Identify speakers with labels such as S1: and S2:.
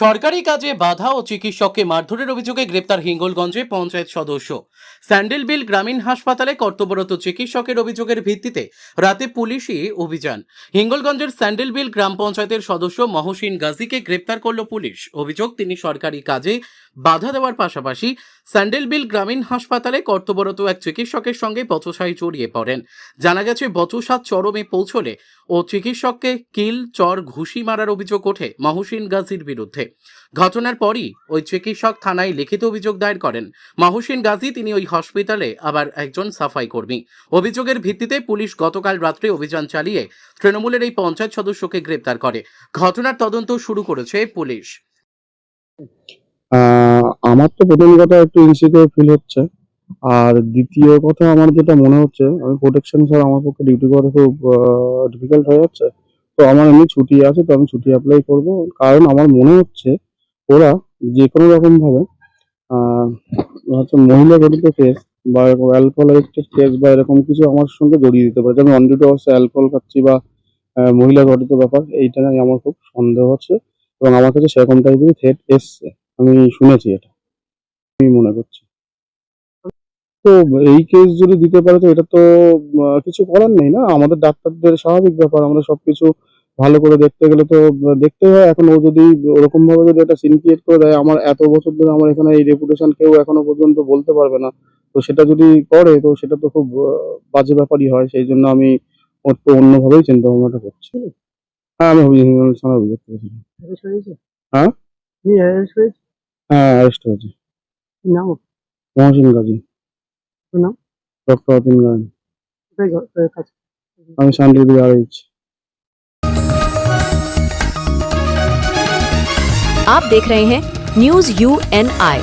S1: সরকারি কাজে বাধা ও চিকিৎসককে মারধরের অভিযোগে গ্রেপ্তার হিঙ্গলগঞ্জে পঞ্চায়েত সদস্য। স্যান্ডেলবিল গ্রামীণ হাসপাতালে কর্তব্যরত চিকিৎসকের অভিযোগের ভিত্তিতে রাতে পুলিশি অভিযান। হিঙ্গলগঞ্জের স্যান্ডেলবিল গ্রাম পঞ্চায়েতের সদস্য মহসিন গাজীকে গ্রেপ্তার করল পুলিশ। অভিযোগ, তিনি সরকারি কাজে বাধা দেওয়ার পাশাপাশি স্যান্ডেলবিল গ্রামীণ হাসপাতালে কর্তব্যরত এক চিকিৎসকের সঙ্গে বচসায় জড়িয়ে পড়েন। জানা গেছে, বচসা চরমে পৌঁছলে ও চিকিৎসককে কিল, চর, ঘুষি মারার অভিযোগ ওঠে মহসিন গাজীর বিরুদ্ধে। ঘটনার পরই ওই চিকিৎসক থানায় লিখিত অভিযোগ দায়ের করেন। মহসিন গাজী, তিনি ওই হসপিটালে আবার একজন সাফাই কর্মী। অভিযোগের ভিত্তিতে পুলিশ গতকাল রাত্রে অভিযান চালিয়ে তৃণমূলের এই পঞ্চায়েত সদস্যকে গ্রেপ্তার করে। ঘটনার তদন্ত শুরু করেছে পুলিশ।
S2: আমার তো প্রথম কথা একটু ইনসিকিউর ফিল হচ্ছে। আর দ্বিতীয় কথা, আমার যেটা মনে হচ্ছে, আমি প্রোটেকশন ছাড়া আমার পক্ষে ডিউটি করা খুব ডিফিকাল্ট হয়ে যাচ্ছে। তো আমার এমনি ছুটি আছে, তো আমি ছুটি অ্যাপ্লাই করব। কারণ আমার মনে হচ্ছে ওরা যে কোনো রকম ভাবে হচ্ছে মহিলা গঠিত কেস বা অ্যালকোহল এডিক্টেড কেস বা এরকম কিছু আমার সঙ্গে জড়িয়ে দিতে পারে। যে আমি অন ডিউটি অবস্থায় অ্যালকোহল খাচ্ছি বা মহিলা গঠিত ব্যাপার, এইটা নিয়ে আমার খুব সন্দেহ হচ্ছে এবং আমার কাছে সেরকম টাইপেরই থ্রেট এসছে। আমি শুনেছি, এটা আমি মনে করছি। তো এই কেস যদি দিতে পারে, তো এটা তো কিছু করার নেই না। আমাদের ডাক্তারদের স্বাভাবিক ব্যাপার, আমরা সবকিছু ভালো করে দেখতে গেলে তো দেখতে হয়। এখন ও যদি ওরকম ভাবে যদি একটা সিন ক্রিয়েট করে দেয়, আমার এত বছর ধরে আমার এখানে এই রেপুটেশন কেউ এখনো পর্যন্ত বলতে পারবে না। তো সেটা যদি করে, তো সেটা তো খুব বাজে ব্যাপারই হয়। সেই জন্য আমি ওর তো অন্যভাবেই চিন্তা ভাবনাটা করছি। হ্যাঁ, আমি থানায় অভিযোগ করেছিলাম। হ্যাঁ, হ্যাঁ, অ্যারেস্ট হয়েছে। মহসিন গাজী। ডক্টর অতীন গায়ন। আমি স্যান্ডেলবিল RH।
S3: आप देख रहे हैं न्यूज UNI।